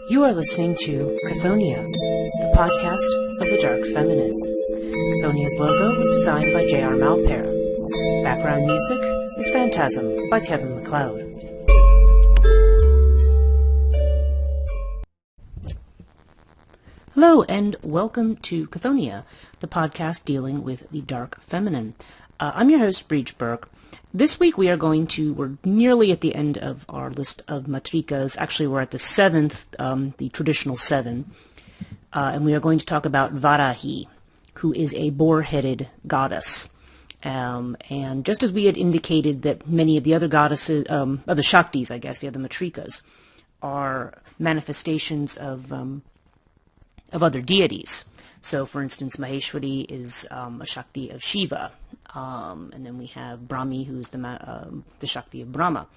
You are listening to Chthonia, the podcast of the Dark Feminine. Chthonia's logo was designed by J.R. Malpair. Background music is Phantasm by Kevin MacLeod. Hello and welcome to Chthonia, the podcast dealing with the Dark Feminine. I'm your host, Breach Burke. This week we're nearly at the end of our list of Matrikas. Actually, we're at the seventh, the traditional seven. And we are going to talk about Varahi, who is a boar-headed goddess. And just as we had indicated that many of the other goddesses, of the Shaktis, I guess, the other Matrikas, are manifestations of other deities. So, for instance, Maheshwari is a Shakti of Shiva. And then we have Brahmi, who is the Shakti of Brahma.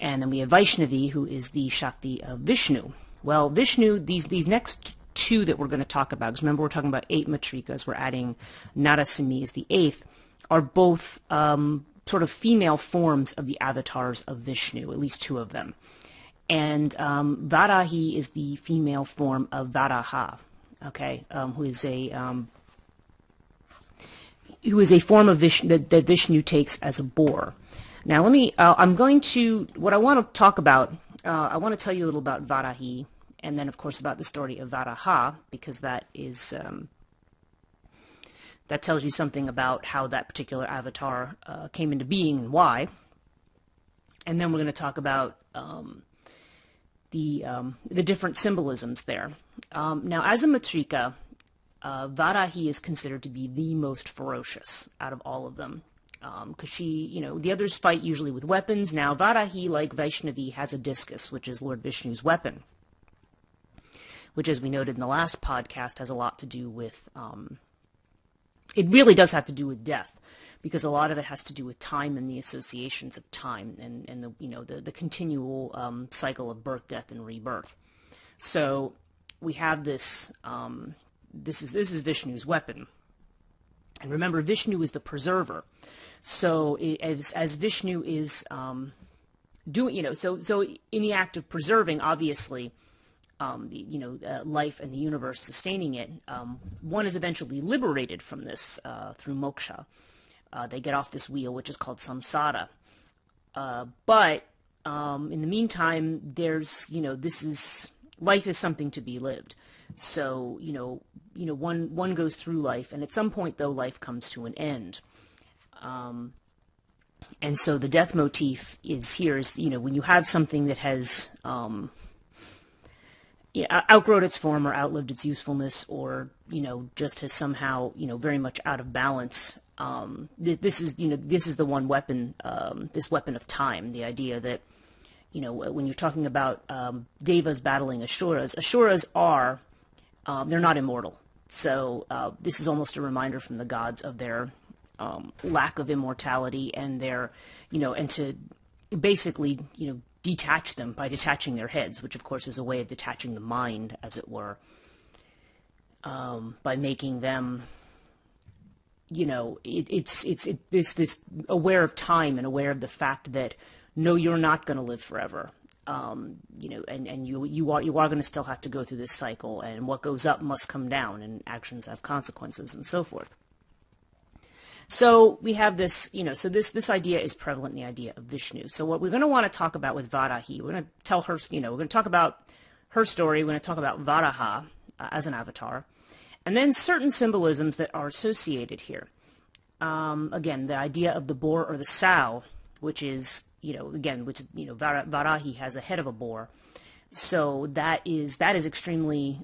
And then we have Vaishnavi, who is the Shakti of Vishnu. Well, Vishnu, these next two that we're going to talk about, because remember we're talking about 8 Matrikas, we're adding Narasimhi as the 8th, are both sort of female forms of the avatars of Vishnu, at least 2 of them. And Varahi is the female form of Varaha, okay, who is a form of Vishnu that Vishnu takes as a boar. Now, what I want to talk about, I want to tell you a little about Varahi, and then, of course, about the story of Varaha, because that tells you something about how that particular avatar came into being and why. And then we're going to talk about the different symbolisms there. Now, as a Matrika, Varahi is considered to be the most ferocious out of all of them, because the others fight usually with weapons. Now, Varahi, like Vaishnavi, has a discus, which is Lord Vishnu's weapon, which, as we noted in the last podcast, has a lot to do with, it really does have to do with death, because a lot of it has to do with time and the associations of time and the continual cycle of birth, death, and rebirth. So we have this. This is Vishnu's weapon, and remember, Vishnu is the preserver. So as Vishnu is doing, so in the act of preserving, obviously, life and the universe sustaining it, one is eventually liberated from this through moksha. They get off this wheel, which is called samsara. But in the meantime, there's life is something to be lived. So one goes through life, and at some point, though, life comes to an end. And so the death motif is when you have something that has outgrown its form or outlived its usefulness, or just has somehow very much out of balance. This is the one weapon, this weapon of time. The idea that when you're talking about devas battling asuras are they're not immortal. So this is almost a reminder from the gods of their lack of immortality and their and to basically detach them by detaching their heads, which of course is a way of detaching the mind, as it were, by making them it's this aware of time and aware of the fact that no, you're not going to live forever. And you are going to still have to go through this cycle, and what goes up must come down, and actions have consequences, and so forth. So we have this, so this idea is prevalent in the idea of Vishnu. So what we're going to want to talk about with Varahi, we're going to tell her, we're going to talk about her story. We're going to talk about Varaha as an avatar, and then certain symbolisms that are associated here. Again, the idea of the boar or the sow, which is Varahi has a head of a boar. So that is extremely,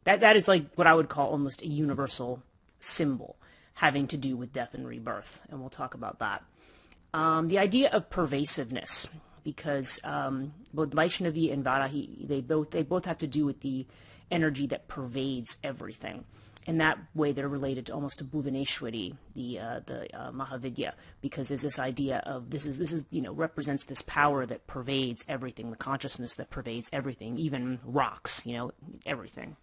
that is like what I would call almost a universal symbol having to do with death and rebirth. And we'll talk about that. The idea of pervasiveness, because both Vaishnavi and Varahi, they both have to do with the energy that pervades everything. In that way, they're related to almost to Bhuvaneshwari, the Mahavidya, because there's this idea of this is represents this power that pervades everything, the consciousness that pervades everything, even rocks, everything.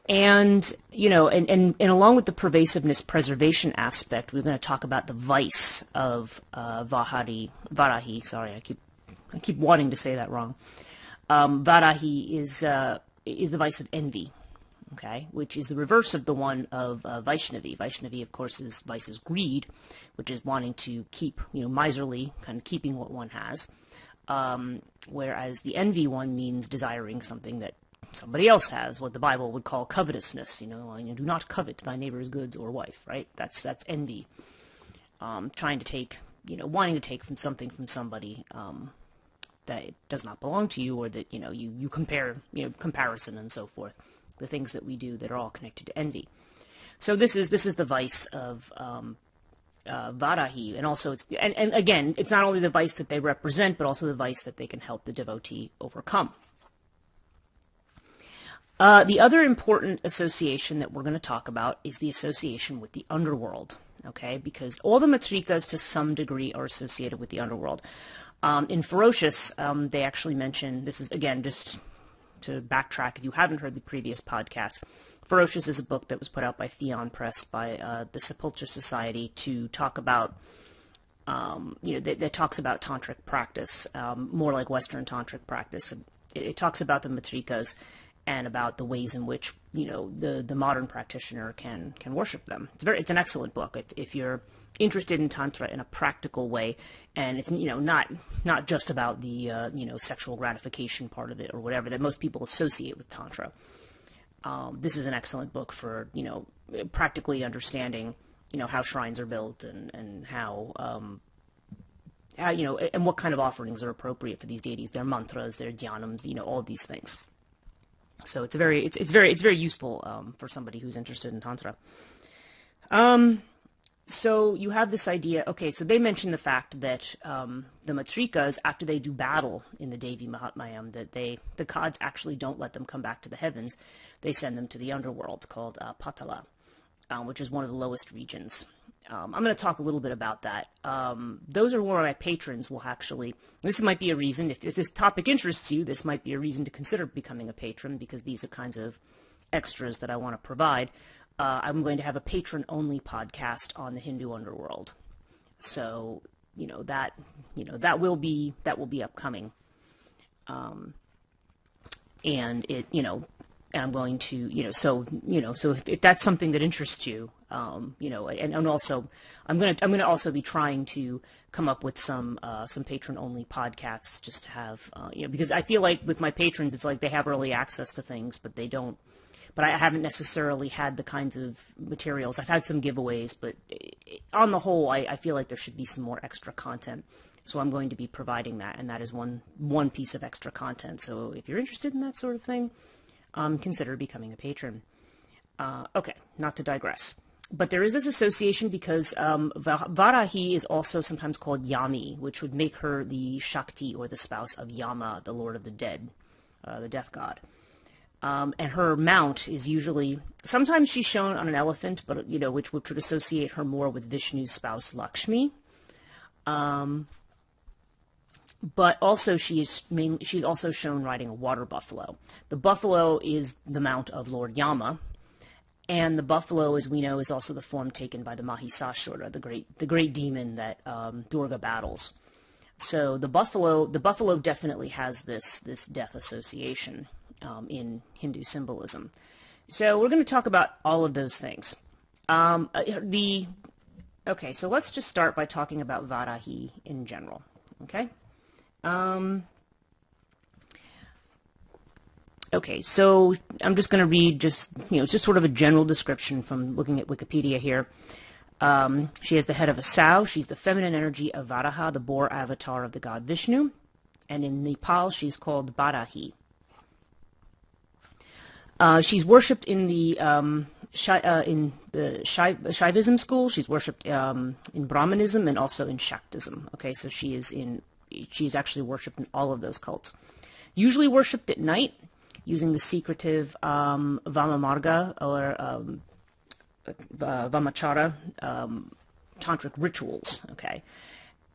And and along with the pervasiveness preservation aspect, we're going to talk about the vice of Varahi. Sorry, I keep wanting to say that wrong. Varahi is the vice of envy, okay, which is the reverse of the one of Vaishnavi. Vaishnavi, of course, is vice is greed, which is wanting to keep, miserly, kind of keeping what one has. Whereas the envy one means desiring something that somebody else has, what the Bible would call covetousness. Do not covet thy neighbor's goods or wife, right? That's envy. Trying to take, wanting to take from somebody that does not belong to you, or that you compare, comparison and so forth. The things that we do that are all connected to envy. So this is the vice of Varahi, and also and again, it's not only the vice that they represent, but also the vice that they can help the devotee overcome. The other important association that we're going to talk about is the association with the underworld, okay? Because all the Matrikas, to some degree, are associated with the underworld. In Ferocious, they actually mention, this is, again, just to backtrack if you haven't heard the previous podcast, Ferocious is a book that was put out by Theon Press by the Sepulchre Society to talk about, that talks about tantric practice, more like Western tantric practice. It talks about the Matrikas and about the ways in which, the modern practitioner can worship them. It's an excellent book if you're interested in Tantra in a practical way, and it's, not just about the, sexual gratification part of it or whatever that most people associate with Tantra. This is an excellent book for, practically understanding, how shrines are built and how, and what kind of offerings are appropriate for these deities, their mantras, their dhyanams, all of these things. So it's very useful for somebody who's interested in Tantra. So you have this idea, okay, so they mention the fact that the Matrikas, after they do battle in the Devi Mahatmayam, that the gods actually don't let them come back to the heavens. They send them to the underworld called Patala, which is one of the lowest regions. I'm going to talk a little bit about that. Those are where my patrons will actually, this might be a reason, if this topic interests you, this might be a reason to consider becoming a patron, because these are kinds of extras that I want to provide. I'm going to have a patron-only podcast on the Hindu underworld. So, that will be upcoming. And it, and I'm going to, so if that's something that interests you, and also I'm going to also be trying to come up with some patron-only podcasts just to have, because I feel like with my patrons, it's like they have early access to things, but they don't. But I haven't necessarily had the kinds of materials. I've had some giveaways, but on the whole, I feel like there should be some more extra content. So I'm going to be providing that, and that is one piece of extra content. So if you're interested in that sort of thing, consider becoming a patron. Okay, not to digress. But there is this association because Varahi is also sometimes called Yami, which would make her the Shakti, or the spouse of Yama, the Lord of the Dead, the death god. And her mount is usually, sometimes she's shown on an elephant, but, which would associate her more with Vishnu's spouse, Lakshmi. But also she's also shown riding a water buffalo. The buffalo is the mount of Lord Yama. And the buffalo, as we know, is also the form taken by the Mahisasura, the great demon that Durga battles. So the buffalo definitely has this death association in Hindu symbolism. So we're going to talk about all of those things. Okay, so let's just start by talking about Varahi in general. Okay. Okay, so I'm just going to read it's just sort of a general description from looking at Wikipedia here. She has the head of a sow. She's the feminine energy of Varaha, the boar avatar of the god Vishnu. And in Nepal, she's called Varahi. She's worshipped in the Shaivism school. She's worshipped in Brahmanism and also in Shaktism. Okay, so she's actually worshipped in all of those cults. Usually worshipped at night, using the secretive Vamamarga or Vamachara tantric rituals. Okay,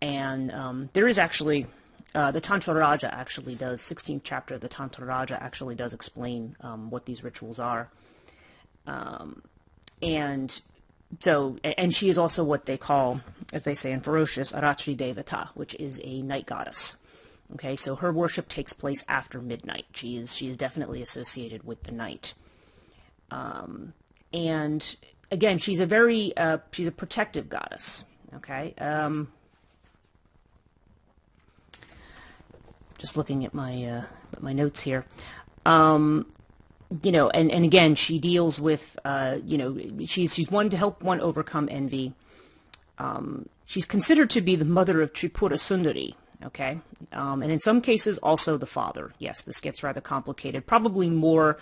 and there is actually the Tantra Raja actually does 16th chapter of the Tantra Raja actually does explain what these rituals are, and she is also what they call, as they say in Ferocious, a ratridevata, which is a night goddess. Okay, so her worship takes place after midnight. She is definitely associated with the night. And again, she's a protective goddess. Okay. Just looking at my notes here. You know, and again, she deals with, you know, she's one to help one overcome envy. She's considered to be the mother of Tripura Sundari, okay? And in some cases, also the father. Yes, this gets rather complicated, probably more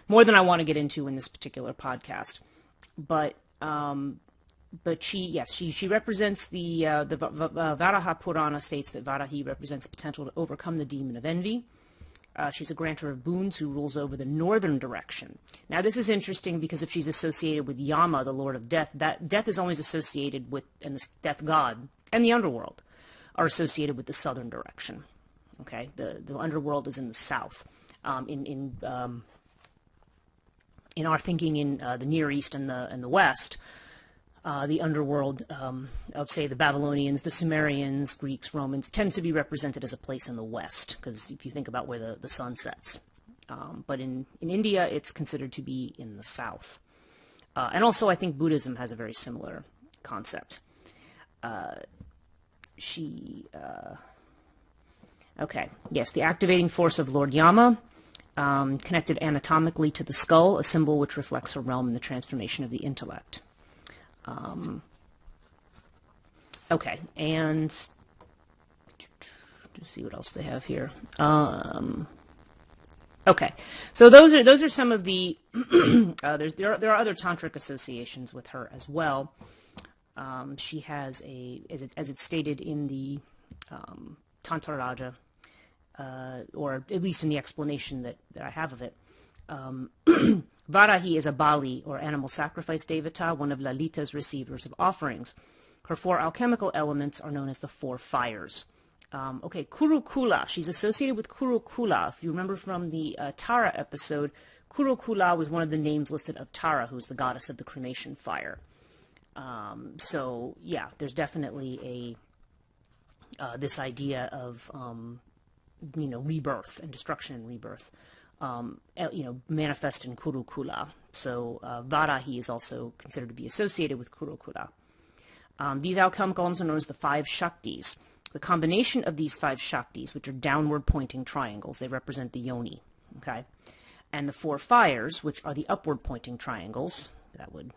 than I want to get into in this particular podcast. But she represents the Varaha Purana states that Varahi represents the potential to overcome the demon of envy. She's a grantor of boons who rules over the northern direction. Now, this is interesting because if she's associated with Yama, the lord of death, that death is always associated with, and the death god and the underworld are associated with the southern direction. Okay, the underworld is in the south. In our thinking in the Near East and the West, the underworld of, say, the Babylonians, the Sumerians, Greeks, Romans, tends to be represented as a place in the West, because if you think about where the sun sets. But in India, it's considered to be in the South. And also, I think Buddhism has a very similar concept. Okay, yes, the activating force of Lord Yama, connected anatomically to the skull, a symbol which reflects her realm in the transformation of the intellect. Okay, and let's see what else they have here. Okay, so those are some of the there are other tantric associations with her as well. She has as it's stated in the Tantra Raja, or at least in the explanation that I have of it. Varahi is a Bali, or animal sacrifice devata, one of Lalita's receivers of offerings. Her 4 alchemical elements are known as the 4 fires. Okay, Kurukula. She's associated with Kurukula. If you remember from the Tara episode, Kurukula was one of the names listed of Tara, who's the goddess of the cremation fire. So, yeah, there's definitely this idea of, you know, rebirth and destruction and rebirth. You know, manifest in Kurukula. So Varahi is also considered to be associated with Kurukula. These alchemical elements are known as the 5 Shaktis. The combination of these 5 Shaktis, which are downward pointing triangles, they represent the yoni, okay? And the 4 fires, which are the upward pointing triangles, that would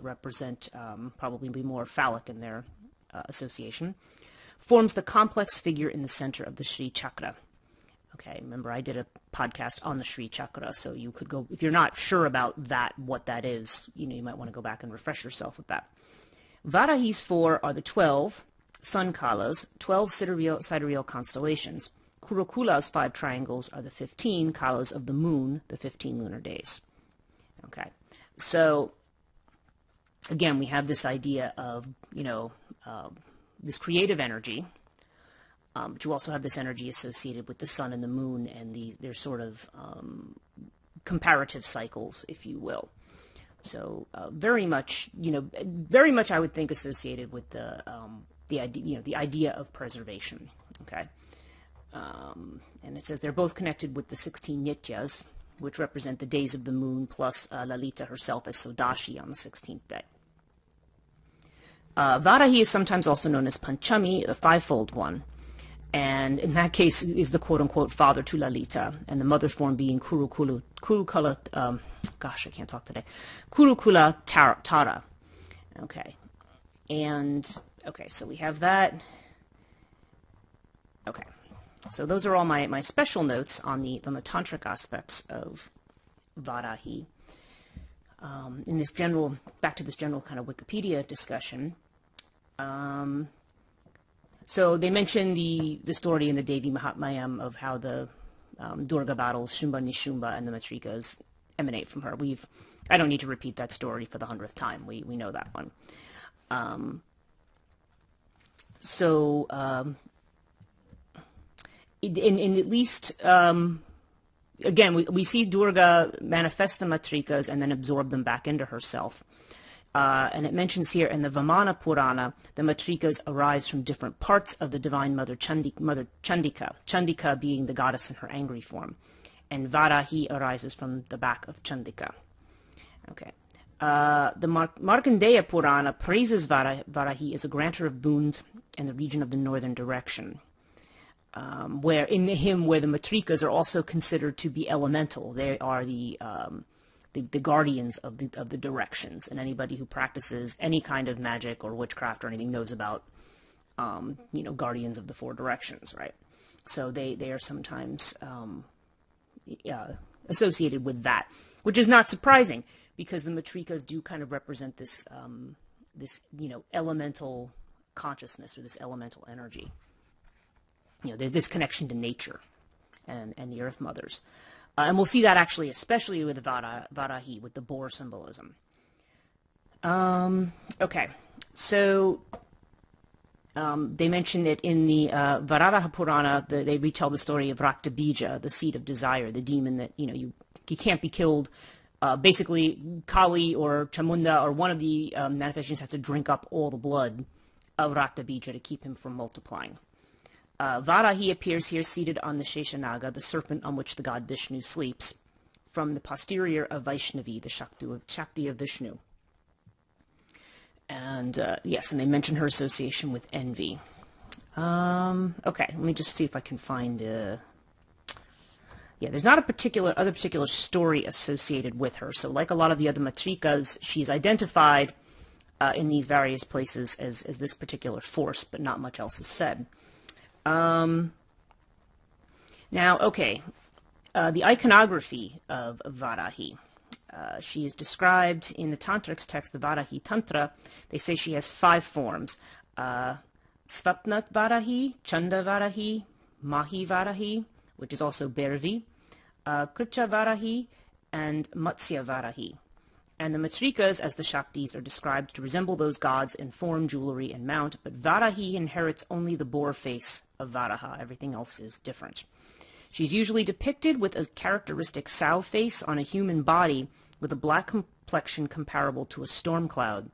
represent, probably be more phallic in their association, forms the complex figure in the center of the Sri Chakra. Okay, remember I did a podcast on the Sri Chakra, so you could go, if you're not sure about that, what that is, you know, you might want to go back and refresh yourself with that. Varahi's 4 are the 12 sun kalas, 12 sidereal constellations. Kurukula's 5 triangles are the 15 kalas of the moon, the 15 lunar days. Okay, so again, we have this idea of, you know, this creative energy, but you also have this energy associated with the sun and the moon and their sort of comparative cycles, if you will. So very much, you know, very much I would think associated with the idea, you know, the idea of preservation. Okay, and it says they're both connected with the 16 nityas, which represent the days of the moon, plus Lalita herself as Sodashi on the 16th day. Varahi is sometimes also known as Panchami, the 5-fold one. And in that case is the quote-unquote father to Lalita, and the mother form being Kurukula, gosh, I can't talk today, Kurukula Tara. Okay, and, okay, so we have that. Okay, so those are all my special notes on the tantric aspects of Varahi. In this general, back to this general kind of Wikipedia discussion, so they mention the story in the Devi Mahatmayam of how the Durga battles, Shumba Nishumba, and the Matrikas emanate from her. I don't need to repeat that story for the 100th time. We know that one. In at least, again, we see Durga manifest the Matrikas and then absorb them back into herself. And it mentions here in the Vamana Purana, the Matrikas arise from different parts of the Divine Mother Chandika, Chandika being the goddess in her angry form. And Varahi arises from the back of Chandika. Okay. The Markandeya Purana praises Varahi as a grantor of boons in the region of the northern direction, where the Matrikas are also considered to be elemental. They are the guardians of the directions, and anybody who practices any kind of magic or witchcraft or anything knows about guardians of the four directions, right? So they are sometimes associated with that, which is not surprising, because the Matrikas do kind of represent this elemental consciousness, or this elemental energy. There's this connection to nature and the earth mothers. And we'll see that actually, especially with Varahi, with the boar symbolism. Okay, so they mention it in the Varaha Purana. They retell the story of Ratridevata, the seed of desire, the demon that you can't be killed. Basically, Kali or Chamunda or one of the manifestations has to drink up all the blood of Ratridevata to keep him from multiplying. Varahi appears here seated on the Sheshanaga, the serpent on which the god Vishnu sleeps, from the posterior of Vaishnavi, the Shakti of Vishnu. And yes, and they mention her association with envy. Okay, let me just see if I can find... Yeah, there's not other particular story associated with her. So like a lot of the other Matrikas, she's identified in these various places as this particular force, but not much else is said. Now, okay, the iconography of Varahi. She is described in the Tantric text, the Varahi Tantra. They say she has 5 forms. Svapnat Varahi, Chanda Varahi, Mahi Varahi, which is also Bhairavi, Kricha Varahi, and Matsya Varahi. And the Matrikas, as the Shaktis, are described to resemble those gods in form, jewelry, and mount, but Varahi inherits only the boar face of Varaha. Everything else is different. She's usually depicted with a characteristic sow face on a human body with a black complexion comparable to a storm cloud.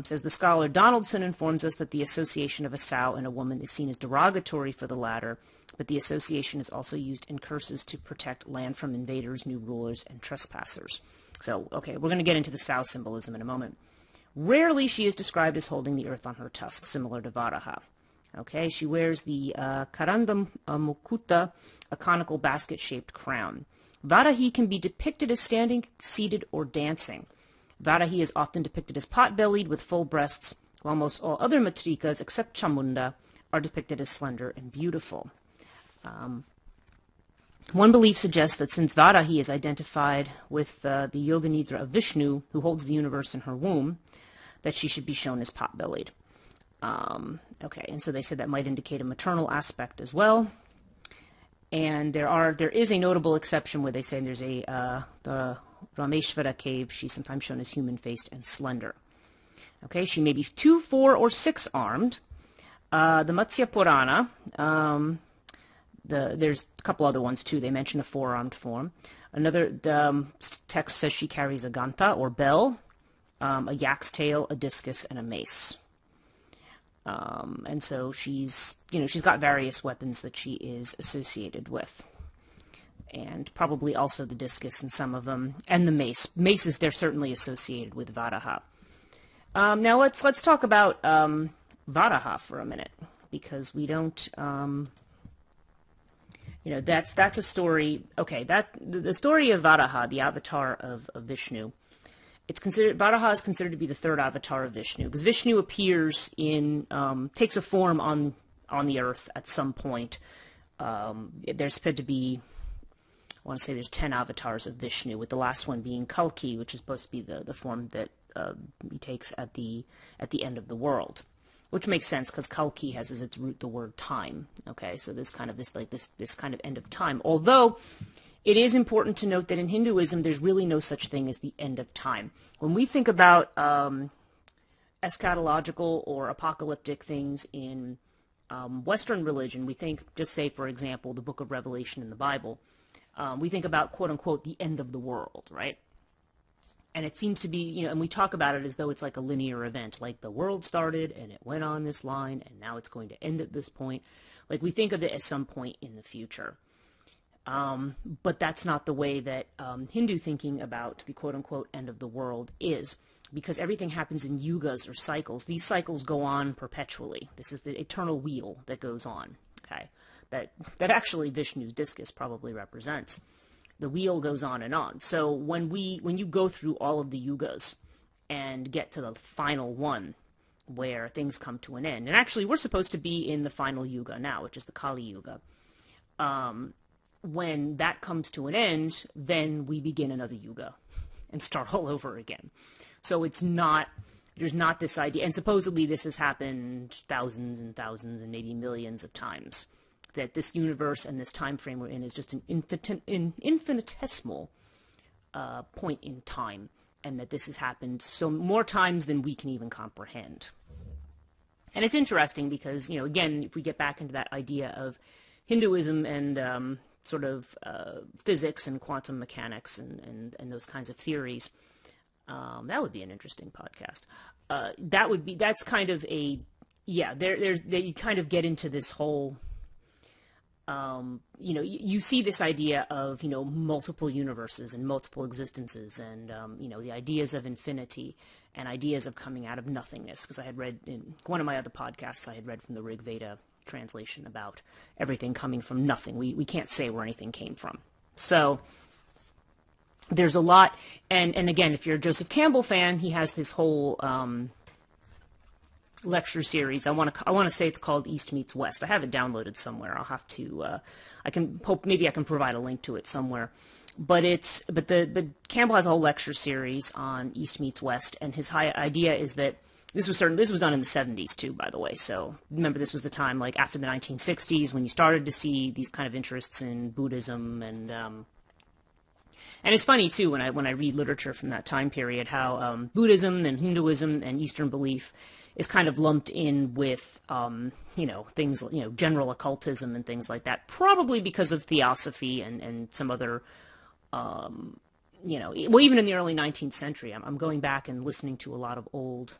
Says the scholar Donaldson informs us that the association of a sow and a woman is seen as derogatory for the latter, but the association is also used in curses to protect land from invaders, new rulers, and trespassers. So, okay, we're going to get into the sow symbolism in a moment. Rarely she is described as holding the earth on her tusks, similar to Varaha. Okay, she wears the Karandam Mukuta, a conical basket-shaped crown. Varahi can be depicted as standing, seated, or dancing. Varahi is often depicted as pot-bellied with full breasts, while most all other Matrikas, except Chamunda, are depicted as slender and beautiful. One belief suggests that since Varahi is identified with the Yoga Nidra of Vishnu, who holds the universe in her womb, that she should be shown as pot-bellied. Okay, and so they said that might indicate a maternal aspect as well. And there is a notable exception where they say there's the Rameshvara cave. She's sometimes shown as human-faced and slender. Okay, she may be 2, 4, or 6 armed. The Matsya Purana, there's a couple other ones too. They mention a 4-armed form. Another text says she carries a ganta or bell, a yak's tail, a discus, and a mace. And so she's got various weapons that she is associated with. And probably also the discus in some of them, and the mace. Maces, they're certainly associated with Varaha. Now let's talk about Varaha for a minute, because we don't, that's a story. Okay, the story of Varaha, the avatar of Vishnu. Varaha is considered to be the 3rd avatar of Vishnu, because Vishnu appears takes a form on the earth at some point. There's said to be, I want to say there's 10 avatars of Vishnu, with the last one being Kalki, which is supposed to be the form that he takes at the end of the world, which makes sense because Kalki has as its root the word time. Okay, so there's kind of this kind of end of time. Although it is important to note that in Hinduism, there's really no such thing as the end of time. When we think about eschatological or apocalyptic things in Western religion, we think, just say, for example, the book of Revelation in the Bible, we think about, quote-unquote, the end of the world, right? And it seems to be, and we talk about it as though it's like a linear event, like the world started and it went on this line and now it's going to end at this point. Like we think of it as some point in the future. But that's not the way that Hindu thinking about the quote-unquote end of the world is, because everything happens in yugas or cycles. These cycles go on perpetually. This is the eternal wheel that goes on, okay? That actually Vishnu's discus probably represents. The wheel goes on and on. So when you go through all of the yugas and get to the final one where things come to an end, and actually we're supposed to be in the final yuga now, which is the Kali Yuga. When that comes to an end, then we begin another yuga and start all over again. So there's not this idea, and supposedly this has happened thousands and thousands and maybe millions of times, that this universe and this time frame we're in is just an infinitesimal point in time, and that this has happened so more times than we can even comprehend. And it's interesting because, again, if we get back into that idea of Hinduism and sort of physics and quantum mechanics and those kinds of theories, that would be an interesting podcast. That's kind of you kind of get into this whole, you see this idea of, multiple universes and multiple existences and, the ideas of infinity and ideas of coming out of nothingness. Because I had read in one of my other podcasts, I had read from the Rig Veda translation about everything coming from nothing. We can't say where anything came from. So there's a lot, and again, if you're a Joseph Campbell fan, he has this whole lecture series. I want to say it's called East Meets West. I have it downloaded somewhere. I'll have to maybe I can provide a link to it somewhere. But Campbell has a whole lecture series on East Meets West, and his high idea is that this was done in the 70s too, by the way. So remember, this was the time like after the 1960s when you started to see these kind of interests in Buddhism and it's funny too when I read literature from that time period how Buddhism and Hinduism and Eastern belief is kind of lumped in with things general occultism and things like that, probably because of theosophy and some other even in the early 19th century. I'm going back and listening to a lot of old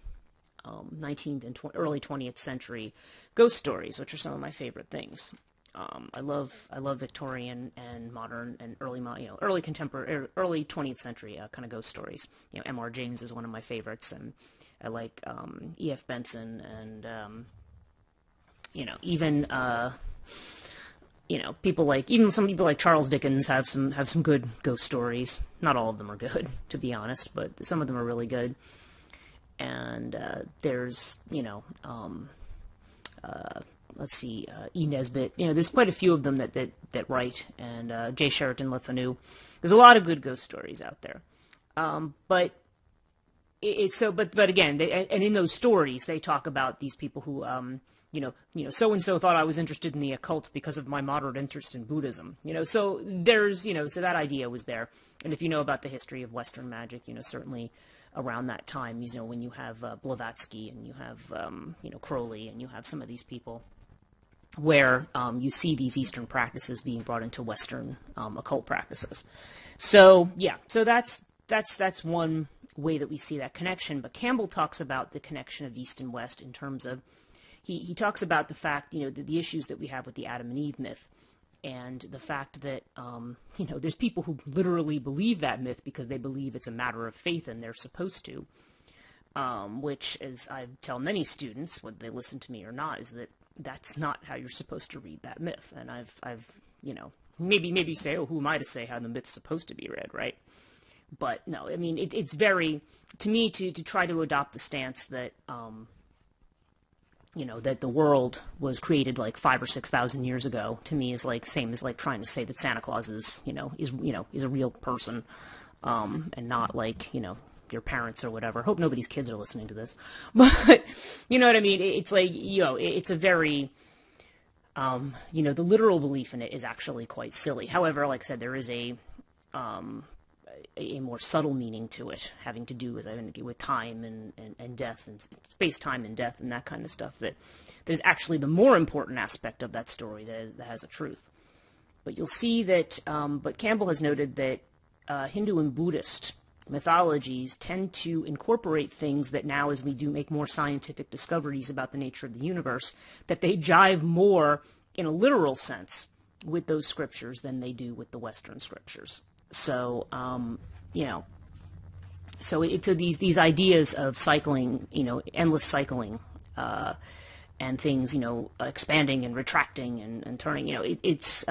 19th and early 20th century ghost stories, which are some of my favorite things. I love Victorian and modern and early contemporary, early 20th century kind of ghost stories. M.R. James is one of my favorites, and I like E.F. Benson and even some people like Charles Dickens have some good ghost stories. Not all of them are good, to be honest, but some of them are really good. And there's, let's see, E. Nesbitt. There's quite a few of them that write, and J. Sheraton Le Fanu. There's a lot of good ghost stories out there. But again, and in those stories, they talk about these people who, so and so thought I was interested in the occult because of my moderate interest in Buddhism. So there's, so that idea was there. And if you know about the history of Western magic, certainly around that time, when you have Blavatsky and you have, Crowley and you have some of these people where you see these Eastern practices being brought into Western occult practices. So, yeah, so that's one way that we see that connection. But Campbell talks about the connection of East and West in terms of, he talks about the fact, the issues that we have with the Adam and Eve myth, and the fact that, there's people who literally believe that myth because they believe it's a matter of faith and they're supposed to, which, as I tell many students, whether they listen to me or not, is that that's not how you're supposed to read that myth. And I've maybe you say, oh, who am I to say how the myth's supposed to be read, right? But no, I mean, it's very, to me, to try to adopt the stance that, that the world was created like 5,000 or 6,000 years ago, to me is like same as like trying to say that Santa Claus is a real person, and not like, your parents or whatever. Hope nobody's kids are listening to this, but you know what I mean? It's like, it's a very, the literal belief in it is actually quite silly. However, like I said, there is a more subtle meaning to it, having to do with time and death and space, time and death and that kind of stuff, that is actually the more important aspect of that story that has a truth. But you'll see that, but Campbell has noted that Hindu and Buddhist mythologies tend to incorporate things that now, as we do make more scientific discoveries about the nature of the universe, that they jive more in a literal sense with those scriptures than they do with the Western scriptures. So, so these ideas of cycling, endless cycling, and things, expanding and retracting and turning, it's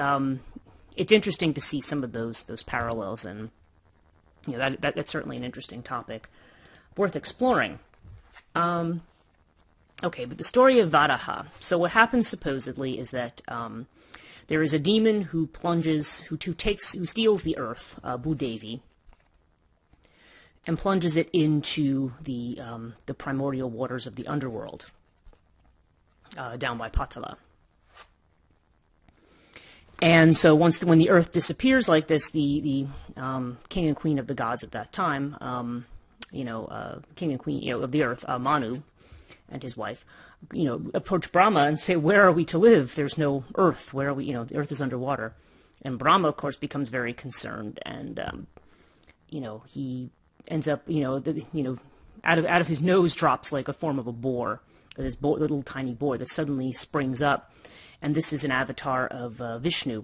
interesting to see some of those parallels, and that's certainly an interesting topic worth exploring. Okay, but the story of Varaha. So what happens supposedly is that there is a demon who steals the earth, Bhudevi, and plunges it into the primordial waters of the underworld, down by Patala. And so when the earth disappears like this, the king and queen of the gods at that time, king and queen of the earth, Manu and his wife, approach Brahma and say, "Where are we to live? There's no earth. Where are we? The earth is underwater." And Brahma, of course, becomes very concerned, and he ends up, out of his nose drops like a form of a boar, this little tiny boar that suddenly springs up. And this is an avatar of Vishnu,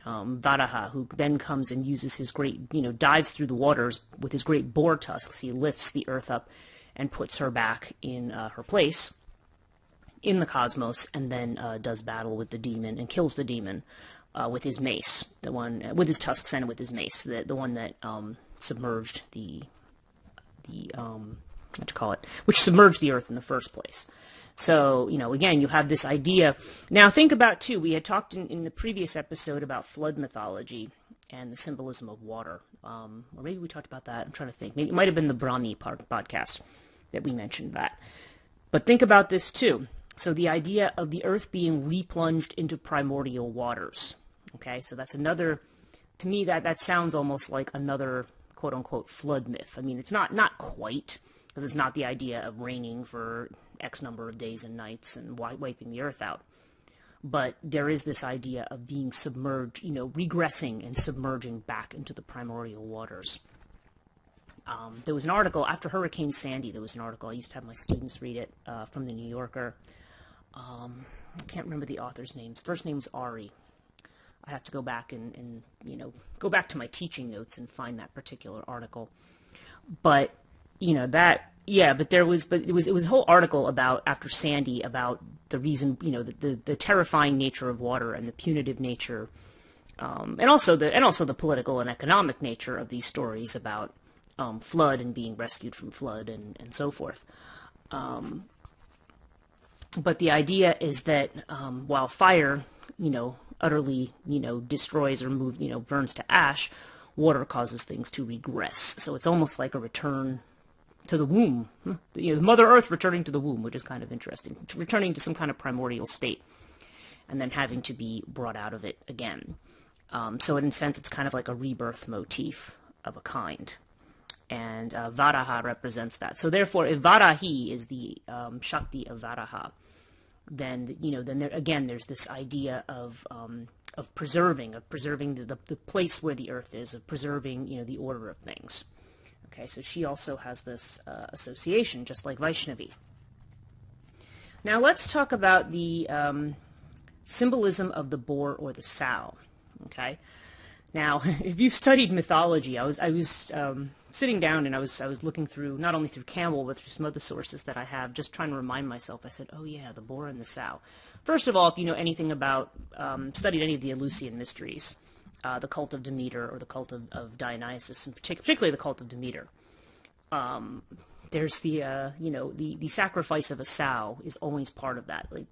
Varaha, who then comes and uses his great, dives through the waters with his great boar tusks. He lifts the earth up and puts her back in her place in the cosmos, and then does battle with the demon and kills the demon with his mace, the one with his tusks and with his mace, the one that submerged which submerged the earth in the first place. So, again, you have this idea. Now, think about, too, we had talked in the previous episode about flood mythology and the symbolism of water. Or maybe we talked about that. I'm trying to think. Maybe it might have been the Brahmi podcast that we mentioned that. But think about this, too. So the idea of the earth being replunged into primordial waters. Okay, so that's another, to me, that sounds almost like another quote-unquote flood myth. I mean, it's not quite, because it's not the idea of raining for X number of days and nights and wiping the earth out. But there is this idea of being submerged, regressing and submerging back into the primordial waters. There was an article, after Hurricane Sandy, there was an article, I used to have my students read it, from the New Yorker. I can't remember the author's name. His first name was Ari. I have to go back and go back to my teaching notes and find that particular article. But, but it was a whole article about, after Sandy, about the reason, the terrifying nature of water and the punitive nature, and also the political and economic nature of these stories about flood and being rescued from flood and so forth. But the idea is that while fire, utterly, destroys or burns to ash, water causes things to regress. So it's almost like a return to the womb. Mother Earth returning to the womb, which is kind of interesting. Returning to some kind of primordial state, and then having to be brought out of it again. So in a sense, it's kind of like a rebirth motif of a kind. And Varaha represents that. So therefore, if Varahi is the Shakti of Varaha, then there's this idea of preserving the place where the earth is, of preserving the order of things. Okay, so she also has this association, just like Vaishnavi. Now let's talk about the symbolism of the boar or the sow. Okay, now if you've studied mythology, I was sitting down and I was looking through, not only through Campbell, but through some other sources that I have, just trying to remind myself. I said, oh yeah, the boar and the sow. First of all, if you know anything about, studied any of the Eleusinian mysteries, the cult of Demeter or the cult of Dionysus, and particularly the cult of Demeter, there's the sacrifice of a sow is always part of that. Like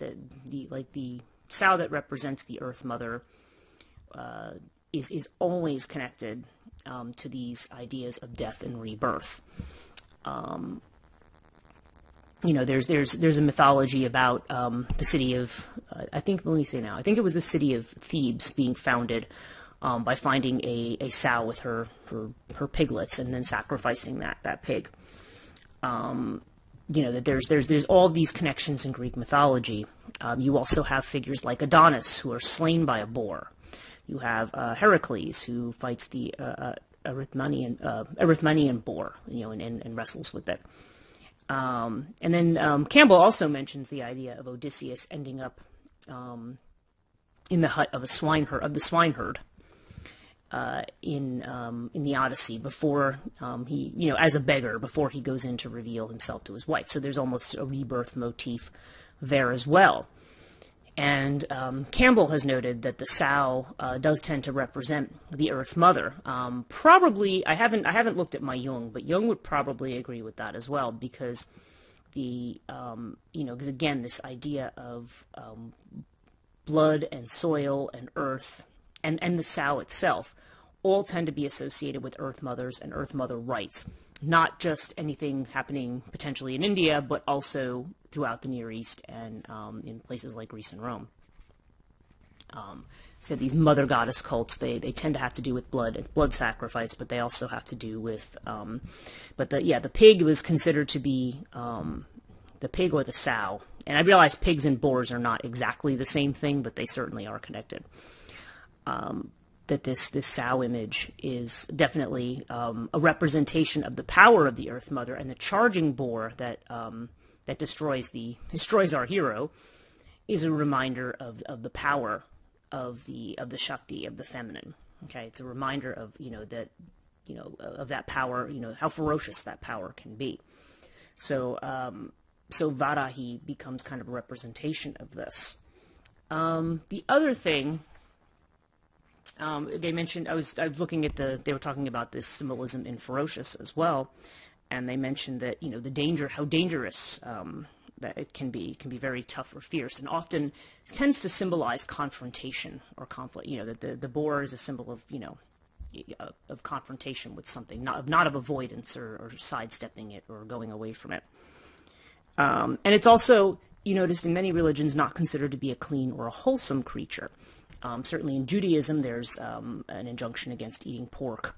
the sow that represents the Earth Mother is always connected to these ideas of death and rebirth. There's a mythology about the city of, I think it was the city of Thebes being founded by finding a sow with her piglets and then sacrificing that pig. That there's all these connections in Greek mythology. You also have figures like Adonis, who are slain by a boar. You have Heracles, who fights the Arithmanian boar, and wrestles with it. And then Campbell also mentions the idea of Odysseus ending up in the hut of the swineherd in the Odyssey before he, as a beggar, before he goes in to reveal himself to his wife. So there's almost a rebirth motif there as well. And Campbell has noted that the sow does tend to represent the Earth Mother. Probably, I haven't looked at my Jung, but Jung would probably agree with that as well, because because again, this idea of blood and soil and earth and the sow itself all tend to be associated with Earth Mothers and Earth Mother rites. Not just anything happening potentially in India, but also throughout the Near East and in places like Greece and Rome. So these mother goddess cults, they tend to have to do with blood sacrifice, but they also have to do with, the pig was considered to be the pig or the sow. And I realize pigs and boars are not exactly the same thing, but they certainly are connected. That this sow image is definitely a representation of the power of the Earth Mother, and the charging boar that destroys our hero is a reminder of the power of the Shakti, of the feminine. Okay, it's a reminder of of that power, how ferocious that power can be. So Varahi becomes kind of a representation of this. The other thing. They mentioned, I was looking at they were talking about this symbolism in ferocious as well, and they mentioned that, how dangerous that it can be very tough or fierce, and often tends to symbolize confrontation or conflict. That the boar is a symbol of confrontation with something, not of avoidance or sidestepping it or going away from it. And it's also, you noticed, in many religions not considered to be a clean or a wholesome creature. Certainly in Judaism, there's an injunction against eating pork,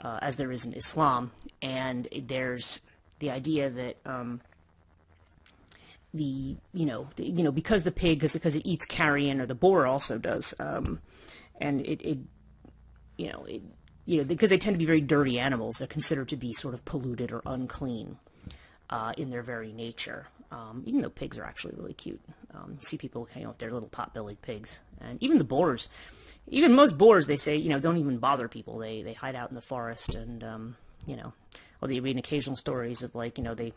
as there is in Islam, and there's the idea that because the pig, because it eats carrion, or the boar also does, and because they tend to be very dirty animals, they're considered to be sort of polluted or unclean in their very nature. Even though pigs are actually really cute. You see people, with their little pot-bellied pigs. And even the boars, even most boars, they say, don't even bother people. They hide out in the forest, and, or they read occasional stories of, it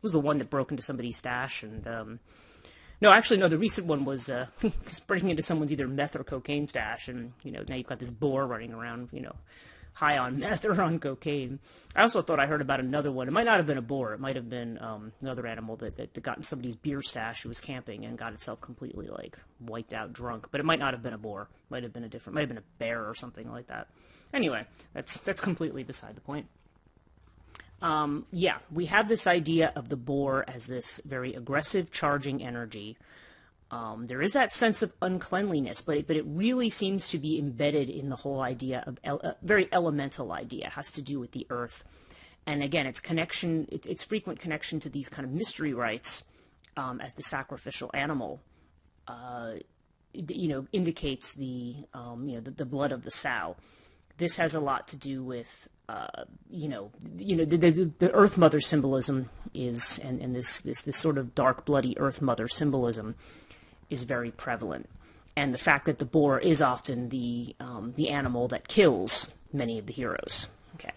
was the one that broke into somebody's stash, and, the recent one was breaking into someone's either meth or cocaine stash, and, now you've got this boar running around, high on meth or on cocaine. I also thought I heard about another one. It might not have been a boar. It might have been another animal that got in somebody's beer stash who was camping and got itself completely wiped out drunk. But it might not have been a boar. Might have been a bear or something like that. Anyway, that's completely beside the point. We have this idea of the boar as this very aggressive, charging energy. There is that sense of uncleanliness, but it really seems to be embedded in the whole idea of a very elemental idea. It has to do with the earth, and again, its frequent connection to these kind of mystery rites as the sacrificial animal, indicates the blood of the sow. This has a lot to do with the Earth Mother symbolism is, and this sort of dark, bloody Earth Mother symbolism is very prevalent, and the fact that the boar is often the animal that kills many of the heroes. Okay,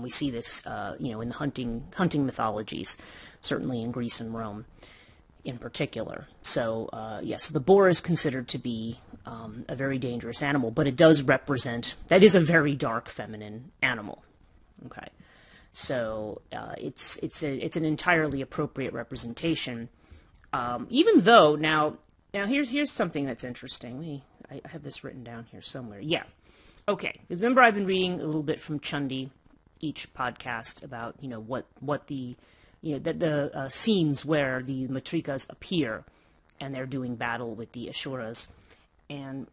we see this in the hunting mythologies, certainly in Greece and Rome in particular. So yes, the boar is considered to be a very dangerous animal, but it does represent, that is a very dark feminine animal. Okay, so it's an entirely appropriate representation. Even though now here's something that's interesting. I have this written down here somewhere. Yeah, okay. Because remember, I've been reading a little bit from Chundi each podcast about what the the scenes where the Matrikas appear and they're doing battle with the Asuras, and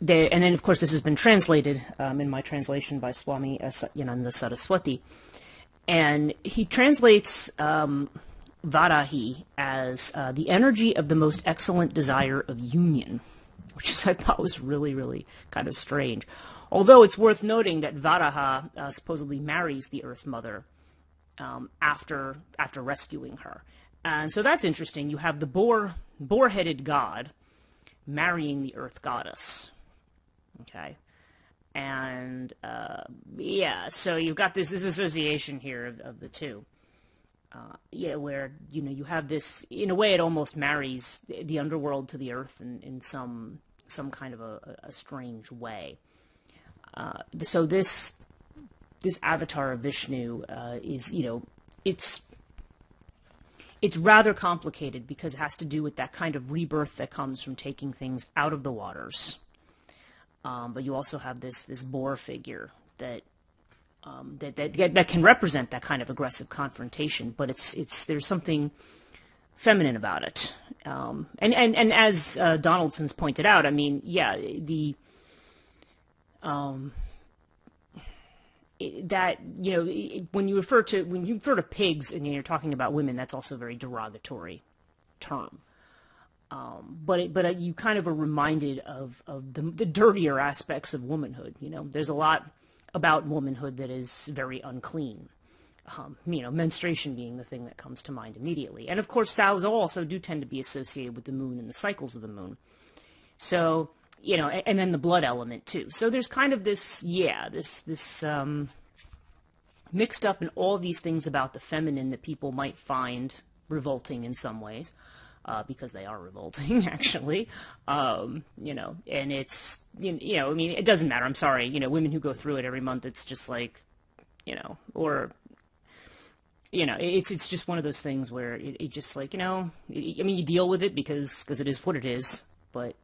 then of course this has been translated in my translation by Swami Satyananda Saraswati, and he translates Varahi as the energy of the most excellent desire of union. which I thought was really, really kind of strange. Although it's worth noting that Varaha supposedly marries the Earth Mother after rescuing her. And so that's interesting. You have the boar-headed god marrying the Earth Goddess. Okay. And, yeah, so you've got this association here of the two. Yeah, where, you have this, in a way it almost marries the underworld to the earth in some kind of a strange way. So this avatar of Vishnu is, it's rather complicated because it has to do with that kind of rebirth that comes from taking things out of the waters. But you also have this boar figure that can represent that kind of aggressive confrontation, but there's something feminine about it. And as Donaldson's pointed out, I mean, yeah, when you refer to pigs and you're talking about women, that's also a very derogatory term. But you kind of are reminded of the dirtier aspects of womanhood. There's a lot about womanhood that is very unclean. Menstruation being the thing that comes to mind immediately. And of course, sows also do tend to be associated with the moon and the cycles of the moon. So, and then the blood element too. So there's kind of this mixed up in all these things about the feminine that people might find revolting in some ways. Because they are revolting, actually, and it's, I mean, it doesn't matter. I'm sorry, women who go through it every month, it's just like, it's just one of those things where it just like, I mean, you deal with it because it is what it is, but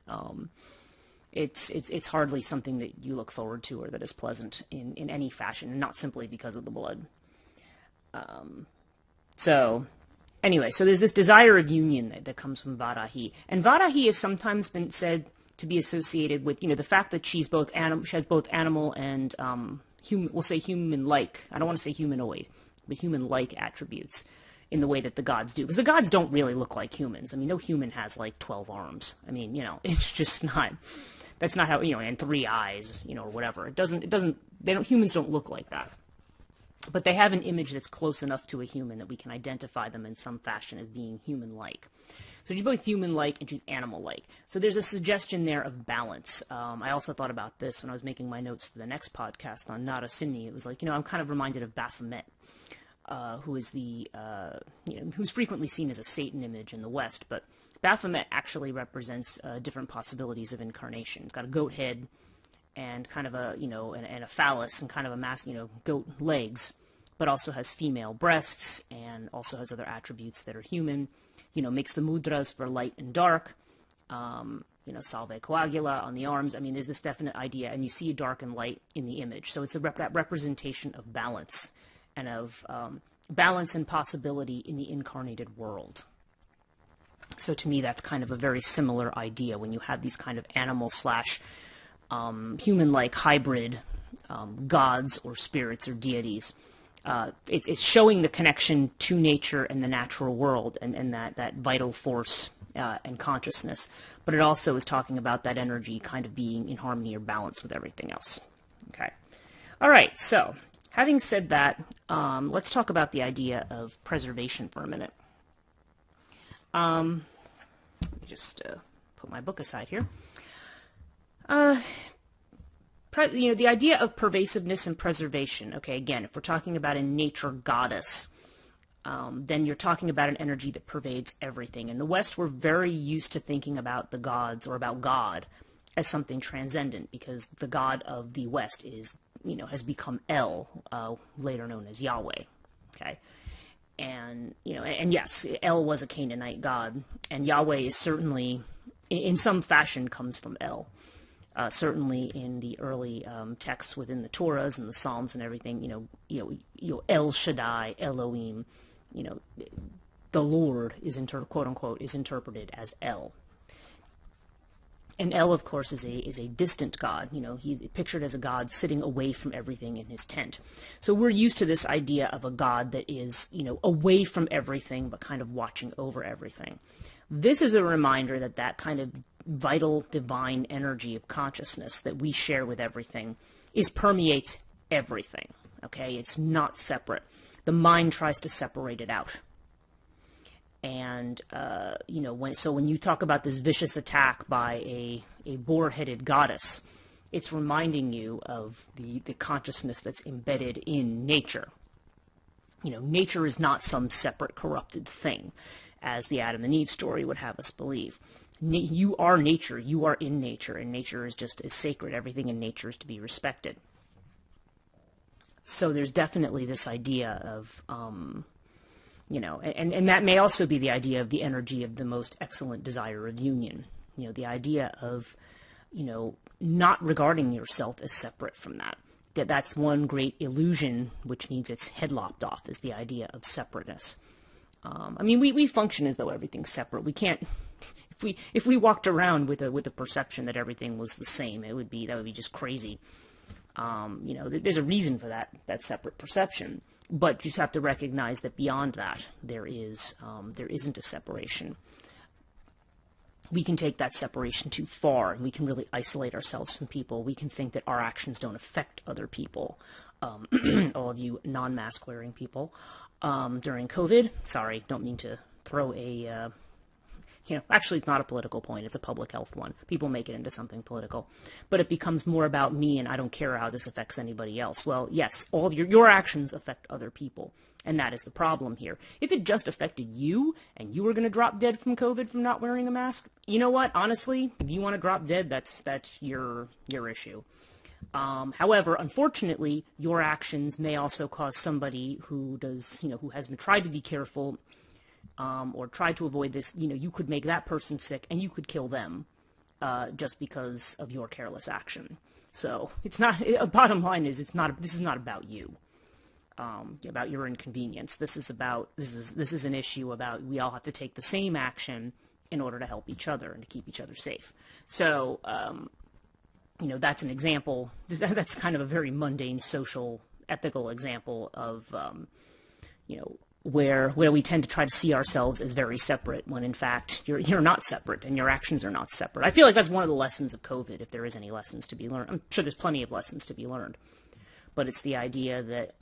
it's hardly something that you look forward to or that is pleasant in any fashion, and not simply because of the blood. Anyway, so there's this desire of union that comes from Varahi. And Varahi has sometimes been said to be associated with, the fact that she has both animal and human, we'll say human-like. I don't want to say humanoid, but human-like attributes in the way that the gods do. Because the gods don't really look like humans. I mean, no human has like 12 arms. I mean, it's just not, that's not how, and 3 eyes, or whatever. Humans don't look like that. But they have an image that's close enough to a human that we can identify them in some fashion as being human-like. So she's both human-like and she's animal-like. So there's a suggestion there of balance. I also thought about this when I was making my notes for the next podcast on Nara Simni. It was like, I'm kind of reminded of Baphomet, who is who's frequently seen as a Satan image in the West. But Baphomet actually represents different possibilities of incarnation. It's got a goat head, and kind of a, and a phallus and kind of a goat legs, but also has female breasts and also has other attributes that are human, makes the mudras for light and dark, salve coagula on the arms. I mean, there's this definite idea, and you see dark and light in the image. So it's that representation of balance and of balance and possibility in the incarnated world. So to me, that's kind of a very similar idea when you have these kind of animal / human-like hybrid gods or spirits or deities. It's showing the connection to nature and the natural world and that vital force and consciousness. But it also is talking about that energy kind of being in harmony or balance with everything else. Okay. All right. So having said that, let's talk about the idea of preservation for a minute. Let me just put my book aside here. The idea of pervasiveness and preservation. Okay, again, if we're talking about a nature goddess, then you're talking about an energy that pervades everything. In the West, we're very used to thinking about the gods or about God as something transcendent, because the God of the West is, has become El, later known as Yahweh. Okay. And, and yes, El was a Canaanite god, and Yahweh is certainly, in some fashion, comes from El. Certainly in the early texts within the Torahs and the Psalms and everything, El Shaddai, Elohim, the Lord is quote unquote is interpreted as El. And El, of course, is a distant god. He's pictured as a god sitting away from everything in his tent. So we're used to this idea of a god that is, away from everything, but kind of watching over everything. This is a reminder that kind of vital divine energy of consciousness that we share with everything permeates everything. Okay, it's not separate. The mind tries to separate it out. And, when you talk about this vicious attack by a boar-headed goddess, it's reminding you of the consciousness that's embedded in nature. Nature is not some separate corrupted thing, as the Adam and Eve story would have us believe. You are nature, you are in nature, and nature is just as sacred. Everything in nature is to be respected. So there's definitely this idea of, and that may also be the idea of the energy of the most excellent desire of union. The idea of, not regarding yourself as separate from that. That's one great illusion which needs its head lopped off, is the idea of separateness. We function as though everything's separate. We can't, if we walked around with a perception that everything was the same, that would be just crazy. There's a reason for that separate perception, but you just have to recognize that beyond that, there isn't a separation. We can take that separation too far, and we can really isolate ourselves from people. We can think that our actions don't affect other people. All of you non-mask wearing people, during COVID, sorry, don't mean to throw actually it's not a political point, it's a public health one. People make it into something political, but it becomes more about me and I don't care how this affects anybody else. Well, yes, all of your actions affect other people, and that is the problem here. If it just affected you and you were going to drop dead from COVID from not wearing a mask, you know what, honestly, if you want to drop dead, that's your issue. However, unfortunately, your actions may also cause somebody who has been tried to be careful, or try to avoid this, you could make that person sick and you could kill them, just because of your careless action. So it's not, bottom line is, this is not about you, about your inconvenience. This is an issue about, we all have to take the same action in order to help each other and to keep each other safe. So, that's an example, that's kind of a very mundane social, ethical example of, where we tend to try to see ourselves as very separate when in fact you're not separate and your actions are not separate. I feel like that's one of the lessons of COVID, if there is any lessons to be learned. I'm sure there's plenty of lessons to be learned, but it's the idea that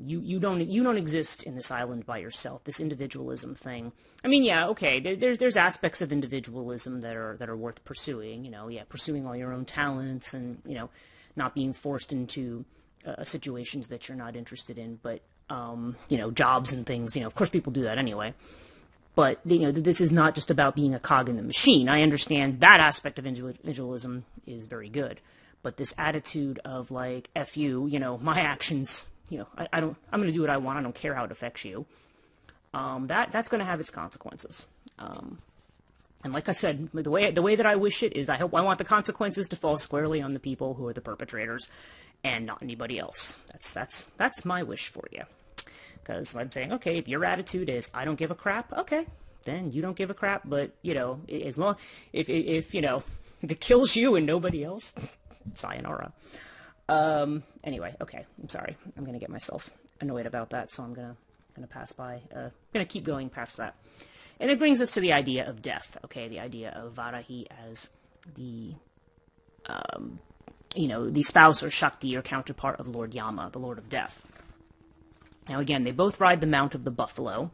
you don't exist in this island by yourself. This individualism thing. There's aspects of individualism that are worth pursuing. Pursuing all your own talents and not being forced into situations that you're not interested in, but jobs and things, of course people do that anyway. But, this is not just about being a cog in the machine. I understand that aspect of individualism is very good. But this attitude of like, F you, my actions, I'm going to do what I want. I don't care how it affects you. That's going to have its consequences. And like I said, the way that I wish it is, I want the consequences to fall squarely on the people who are the perpetrators and not anybody else. That's my wish for you. Because I'm saying, okay, if your attitude is, I don't give a crap, okay, then you don't give a crap, but, as long, if it kills you and nobody else, sayonara. Anyway, okay, I'm sorry. I'm going to get myself annoyed about that, so I'm going to pass by, going to keep going past that. And it brings us to the idea of death, okay, the idea of Varahi as the spouse or Shakti or counterpart of Lord Yama, the Lord of Death. Now, again, they both ride the mount of the buffalo,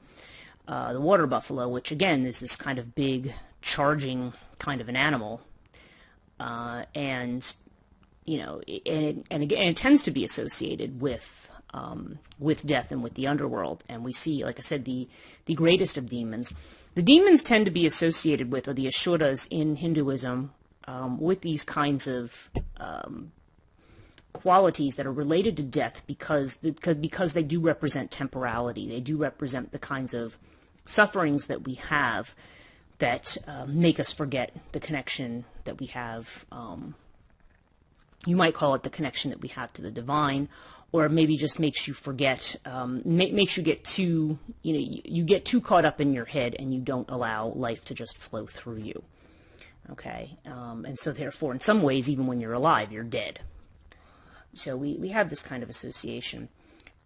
the water buffalo, which, again, is this kind of big, charging kind of an animal. And it tends to be associated with death and with the underworld. And we see, like I said, the greatest of demons. The demons tend to be associated with, or the Asuras in Hinduism, with these kinds of qualities that are related to death because they do represent temporality. They do represent the kinds of sufferings that we have that make us forget the connection that we have. You might call it the connection that we have to the divine, or maybe just makes you forget, makes you get too, you get too caught up in your head and you don't allow life to just flow through you. Okay, and so therefore, in some ways, even when you're alive, you're dead. So we have this kind of association.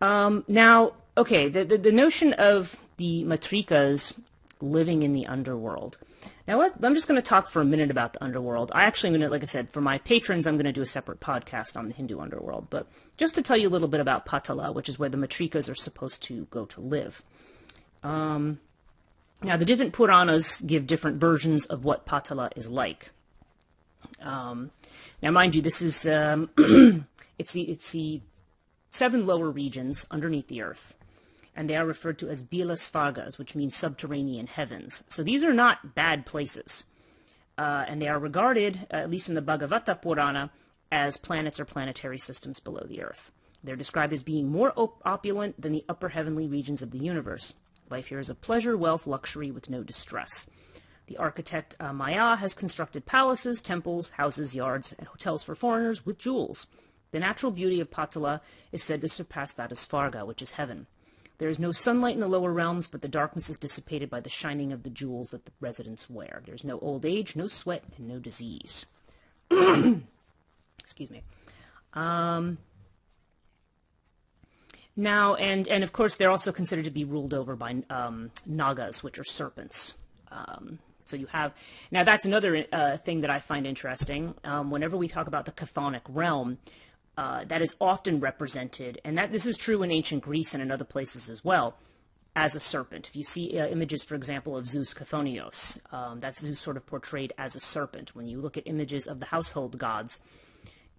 Now, okay, the notion of the Matrikas living in the underworld. Now, I'm just going to talk for a minute about the underworld. I actually am going to, like I said, for my patrons, I'm going to do a separate podcast on the Hindu underworld. But just to tell you a little bit about Patala, which is where the Matrikas are supposed to go to live. Now, the different Puranas give different versions of what Patala is like. Now, mind you, this is it's the 7 lower regions underneath the earth, and they are referred to as Bilasvargas, which means subterranean heavens. So these are not bad places, and they are regarded, at least in the Bhagavata Purana, as planets or planetary systems below the earth. They're described as being more opulent than the upper heavenly regions of the universe. Life here is of pleasure, wealth, luxury, with no distress. The architect Maya has constructed palaces, temples, houses, yards, and hotels for foreigners with jewels. The natural beauty of Patala is said to surpass that of Svarga, which is heaven. There is no sunlight in the lower realms, but the darkness is dissipated by the shining of the jewels that the residents wear. There's no old age, no sweat, and no disease. Excuse me. Now, and of course, they're also considered to be ruled over by nagas, which are serpents. So you have, now that's another thing that I find interesting. Whenever we talk about the chthonic realm, that is often represented, and that this is true in ancient Greece and in other places as well, as a serpent. If you see images, for example, of Zeus Chthonios, that's Zeus sort of portrayed as a serpent. When you look at images of the household gods,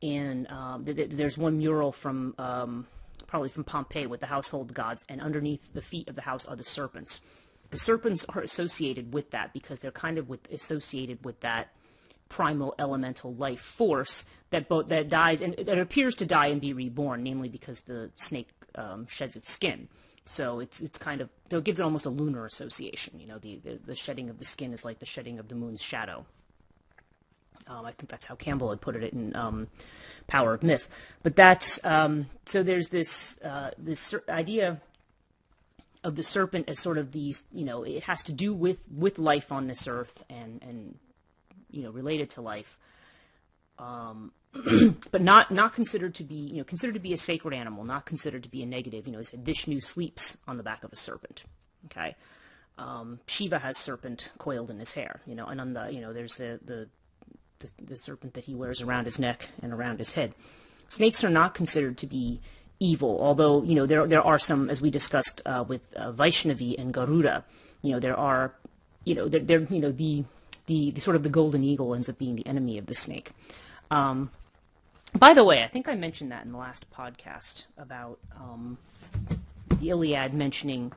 there's one mural from probably from Pompeii with the household gods, and underneath the feet of the house are the serpents. The serpents are associated with that because they're kind of associated with that primal elemental life force that dies and that appears to die and be reborn, namely because the snake sheds its skin. So it's kind of, so it gives it almost a lunar association. You know, the shedding of the skin is like the shedding of the moon's shadow. I think that's how Campbell had put it in Power of Myth. But that's so there's this idea of the serpent as sort of these, you know, it has to do with life on this earth and you know, related to life, but not considered to be, you know, considered to be a sacred animal, not considered to be a negative. You know, he said Vishnu sleeps on the back of a serpent. Okay, Shiva has serpent coiled in his hair. You know, and on the, you know, there's the serpent that he wears around his neck and around his head. Snakes are not considered to be evil, although, you know, there are some, as we discussed with Vaishnavi and Garuda, you know, there are, you know, they're you know, the sort of the golden eagle ends up being the enemy of the snake. By the way, I think I mentioned that in the last podcast about the Iliad mentioning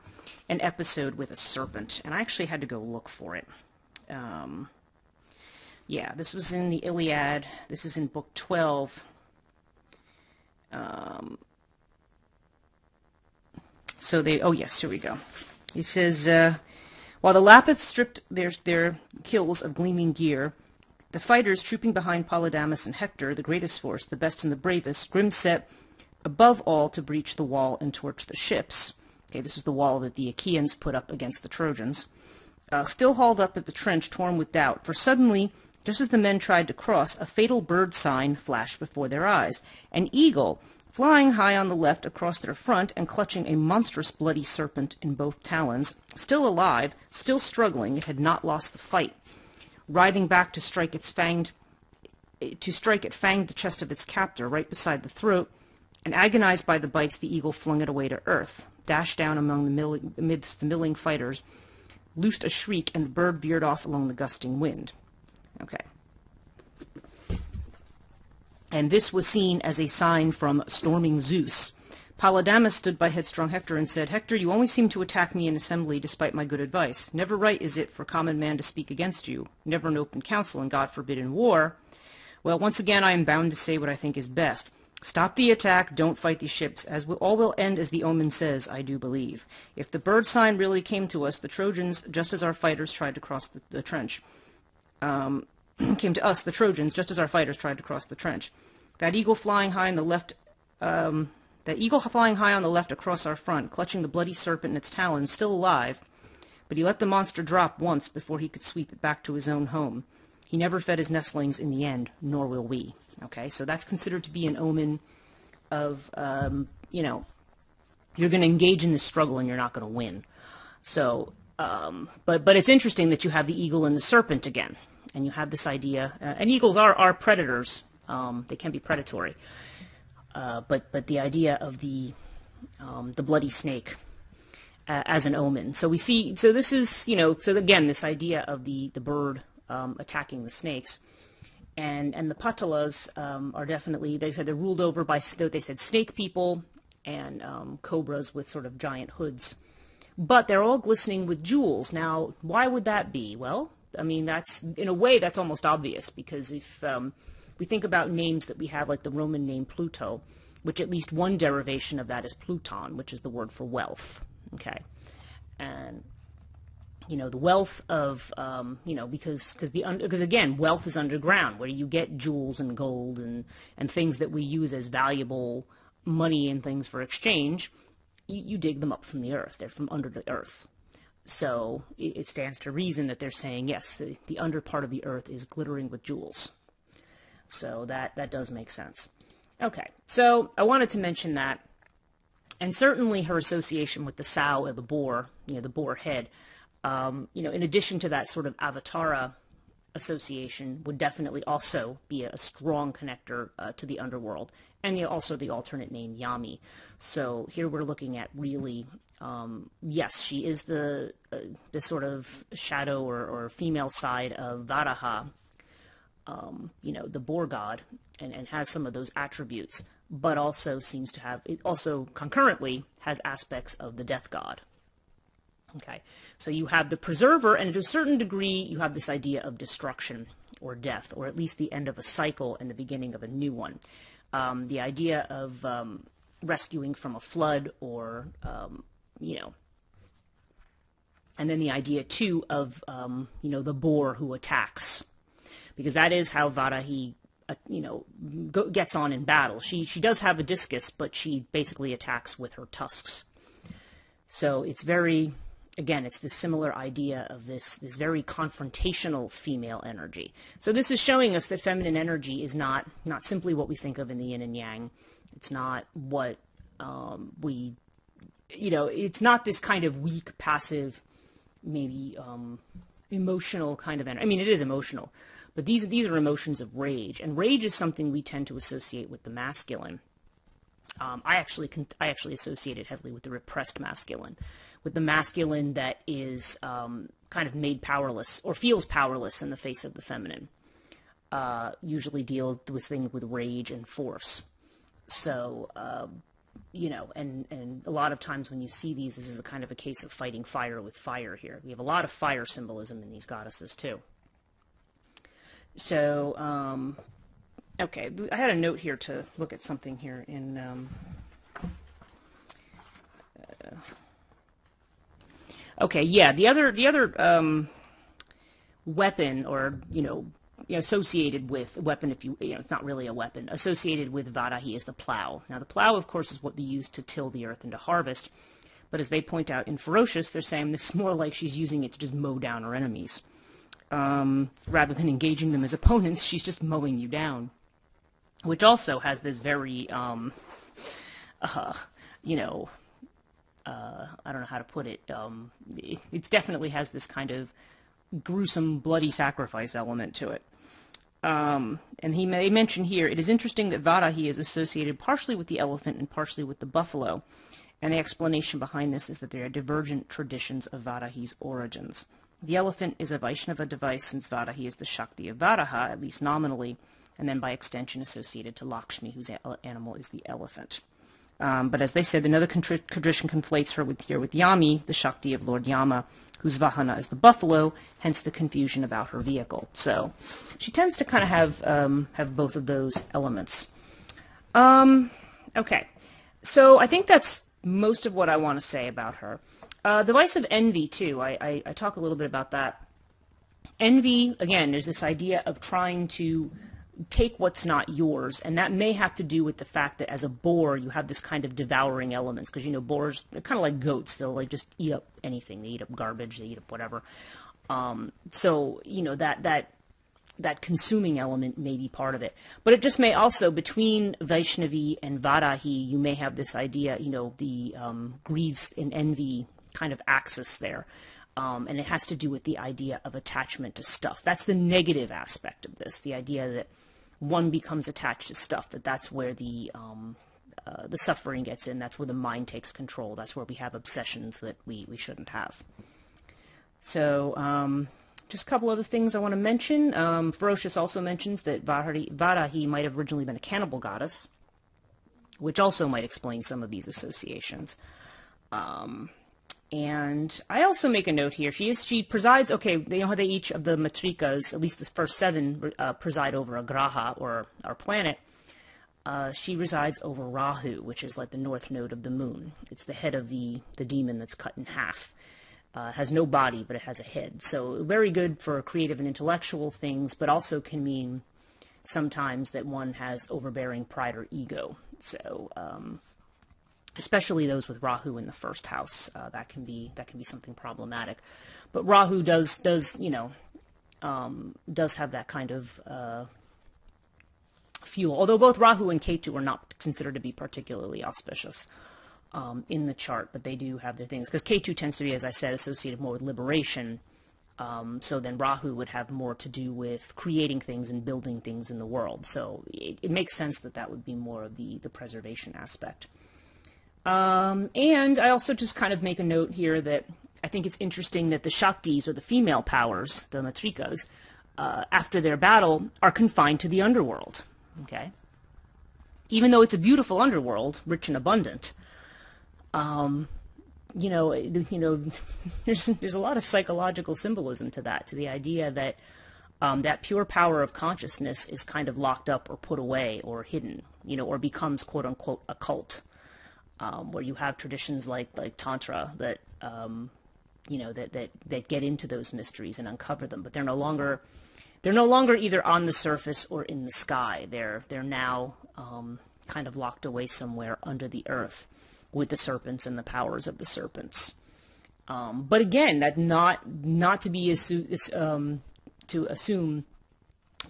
an episode with a serpent, and I actually had to go look for it. Yeah, this was in the Iliad. This is in book 12. So oh yes, here we go. It says, while the Lapiths stripped their kills of gleaming gear, the fighters trooping behind Polydamas and Hector, the greatest force, the best and the bravest, grim set above all to breach the wall and torch the ships. Okay, this is the wall that the Achaeans put up against the Trojans. Still hauled up at the trench, torn with doubt, for suddenly, just as the men tried to cross, a fatal bird sign flashed before their eyes. An eagle, flying high on the left across their front and clutching a monstrous bloody serpent in both talons, still alive, still struggling, it had not lost the fight. Riding back to strike it fanged the chest of its captor right beside the throat, and agonized by the bites, the eagle flung it away to earth, dashed down amidst the milling fighters, loosed a shriek, and the bird veered off along the gusting wind. Okay. And this was seen as a sign from storming Zeus. Polydamas stood by headstrong Hector and said, "Hector, you always seem to attack me in assembly despite my good advice. Never right is it for common man to speak against you. Never in open council, and God forbid in war. Well, once again I am bound to say what I think is best. Stop the attack, don't fight these ships, as all will end as the omen says, I do believe. If the bird sign really came to us, the Trojans, just as our fighters tried to cross the trench, came to us, the Trojans, just as our fighters tried to cross the trench. That eagle flying high on the left, across our front, clutching the bloody serpent in its talons, still alive, but he let the monster drop once before he could sweep it back to his own home. He never fed his nestlings in the end, nor will we." Okay, so that's considered to be an omen of, you know, you're going to engage in this struggle and you're not going to win. So But it's interesting that you have the eagle and the serpent again, and you have this idea. And eagles are predators; they can be predatory. But the idea of the bloody snake as an omen. So we see. So this is So again, this idea of the bird attacking the snakes, and the patalas are definitely. They said they're ruled over by. They said snake people and cobras with sort of giant hoods. But they're all glistening with jewels. Now, why would that be? Well, I mean, that's, in a way, that's almost obvious, because if we think about names that we have, like the Roman name Pluto, which at least one derivation of that is Pluton, which is the word for wealth, okay? And, the wealth of, because again, wealth is underground, where you get jewels and gold and things that we use as valuable money and things for exchange. You dig them up from the earth. They're from under the earth. So it stands to reason that they're saying, yes, the under part of the earth is glittering with jewels. So that does make sense. Okay, so I wanted to mention that, and certainly her association with the sow or the boar, the boar head, in addition to that sort of avatara association, would definitely also be a strong connector to the underworld, and also the alternate name Yami. So here we're looking at really, yes, she is the sort of shadow or female side of Varaha, the boar god, and has some of those attributes, but also seems to have, it also concurrently has aspects of the death god. Okay, so you have the preserver, and to a certain degree, you have this idea of destruction or death, or at least the end of a cycle and the beginning of a new one. The idea of rescuing from a flood, or, and then the idea, too, of, the boar who attacks, because that is how Varahi, gets on in battle. She does have a discus, but she basically attacks with her tusks. So it's very... Again, it's this similar idea of this very confrontational female energy. So this is showing us that feminine energy is not simply what we think of in the yin and yang. It's not what it's not this kind of weak, passive, maybe emotional kind of energy. I mean, it is emotional, but these are emotions of rage, and rage is something we tend to associate with the masculine. I actually associate it heavily with the repressed masculine, with the masculine that is kind of made powerless or feels powerless in the face of the feminine. Usually deals with things with rage and force. So, and a lot of times when you see these, this is a kind of a case of fighting fire with fire here. We have a lot of fire symbolism in these goddesses too. So, okay, I had a note here to look at something here in... okay, yeah, the other weapon, or associated with weapon, if it's not really a weapon, associated with Varahi is the plow. Now, the plow, of course, is what we use to till the earth and to harvest. But as they point out in Ferocious, they're saying this is more like she's using it to just mow down her enemies. Rather than engaging them as opponents, she's just mowing you down. Which also has this very, I don't know how to put it. It definitely has this kind of gruesome, bloody sacrifice element to it. And they mention here, it is interesting that Varahi is associated partially with the elephant and partially with the buffalo. And the explanation behind this is that there are divergent traditions of Varahi's origins. The elephant is a Vaishnava device, since Varahi is the Shakti of Varaha, at least nominally, and then by extension associated to Lakshmi, whose animal is the elephant. But as they said, another tradition conflates her with Yami, the Shakti of Lord Yama, whose Vahana is the buffalo, hence the confusion about her vehicle. So she tends to kind of have both of those elements. Okay, so I think that's most of what I want to say about her. The vice of envy, too, I talk a little bit about that. Envy, again, there's this idea of trying to take what's not yours, and that may have to do with the fact that as a boar you have this kind of devouring elements, because boars, they're kind of like goats. They'll like just eat up anything. They eat up garbage, they eat up whatever. So that consuming element may be part of it, but it just may also, between Vaishnavi and Varahi, you may have this idea, the greed and envy kind of axis there. And it has to do with the idea of attachment to stuff. That's the negative aspect of this, the idea that one becomes attached to stuff, that's where the suffering gets in, that's where the mind takes control, that's where we have obsessions that we shouldn't have. So, just a couple other things I want to mention. Ferocious also mentions that Varahi might have originally been a cannibal goddess, which also might explain some of these associations. And I also make a note here. She presides, okay, you know how they each of the Matrikas, at least the first 7, preside over a graha, or our planet. She resides over Rahu, which is like the north node of the moon. It's the head of the demon that's cut in half. Has no body, but it has a head. So very good for creative and intellectual things, but also can mean sometimes that one has overbearing pride or ego. So, especially those with Rahu in the first house, that can be something problematic. But Rahu does have that kind of fuel. Although both Rahu and Ketu are not considered to be particularly auspicious in the chart, but they do have their things. Because Ketu tends to be, as I said, associated more with liberation. So then Rahu would have more to do with creating things and building things in the world. So it makes sense that would be more of the preservation aspect. And I also just kind of make a note here that I think it's interesting that the Shaktis, or the female powers, the Matrikas, after their battle, are confined to the underworld. Okay? Even though it's a beautiful underworld, rich and abundant, there's a lot of psychological symbolism to that, to the idea that that pure power of consciousness is kind of locked up or put away or hidden, or becomes quote unquote occult, where you have traditions like Tantra that that get into those mysteries and uncover them, but they're no longer either on the surface or in the sky. They're now kind of locked away somewhere under the earth, with the serpents and the powers of the serpents. But again, that not to be to assume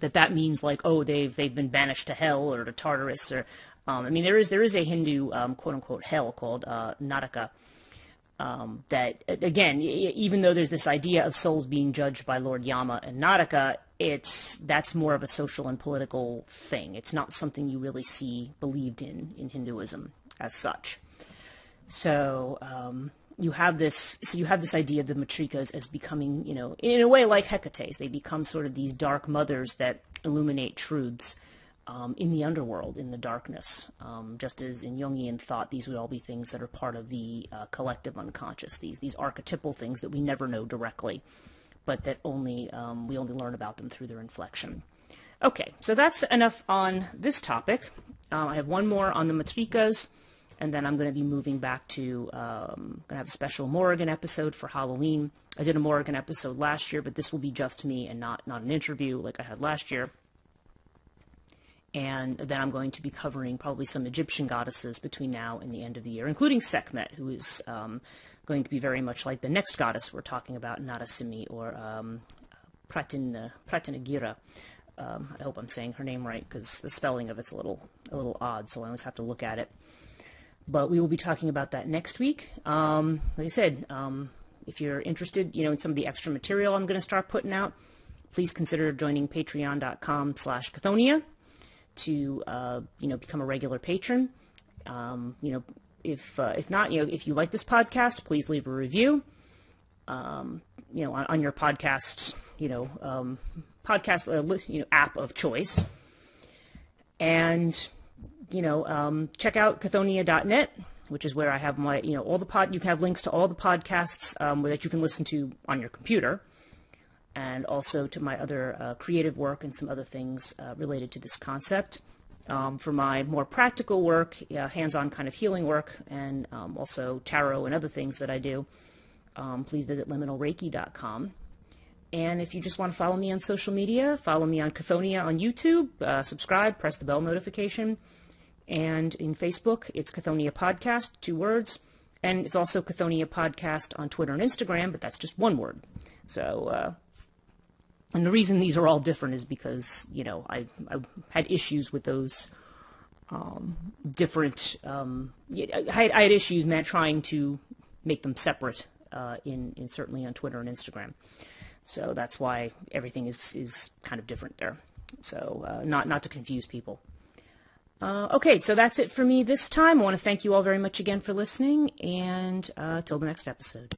that means like, oh, they've been banished to hell or to Tartarus, or I mean, there is a Hindu quote unquote hell called Naraka. That again, even though there's this idea of souls being judged by Lord Yama and Naraka, that's more of a social and political thing. It's not something you really see believed in Hinduism as such. So you have this idea of the Matrikas as becoming, in a way like Hecates. They become sort of these dark mothers that illuminate truths in the underworld, in the darkness. Just as in Jungian thought, these would all be things that are part of the collective unconscious. These archetypal things that we never know directly, but that we only learn about them through their inflection. Okay, so that's enough on this topic. I have one more on the Matrikas. And then I'm going to be moving back to, going to have a special Morrigan episode for Halloween. I did a Morrigan episode last year, but this will be just me and not an interview like I had last year. And then I'm going to be covering probably some Egyptian goddesses between now and the end of the year, including Sekhmet, who is going to be very much like the next goddess we're talking about, Narasimi, or Pratinagira. I hope I'm saying her name right, because the spelling of it's a little odd, so I always have to look at it. But we will be talking about that next week. Like I said, if you're interested, in some of the extra material I'm going to start putting out, please consider joining patreon.com/Chthonia to, become a regular patron. If not, if you like this podcast, please leave a review, on your podcast, app of choice. And check out Chthonia.net, which is where I have my, all the you can have links to all the podcasts that you can listen to on your computer, and also to my other creative work and some other things related to this concept. For my more practical work, hands-on kind of healing work, and also tarot and other things that I do, please visit liminalreiki.com. And if you just want to follow me on social media, follow me on Chthonia on YouTube, subscribe, press the bell notification. And in Facebook, it's Chthonia Podcast, 2 words. And it's also Chthonia Podcast on Twitter and Instagram, but that's just 1 word. So, and the reason these are all different is because, I had issues with those different, I had issues trying to make them separate in certainly on Twitter and Instagram. So that's why everything is kind of different there. So not to confuse people. Okay, so that's it for me this time. I want to thank you all very much again for listening, and till the next episode.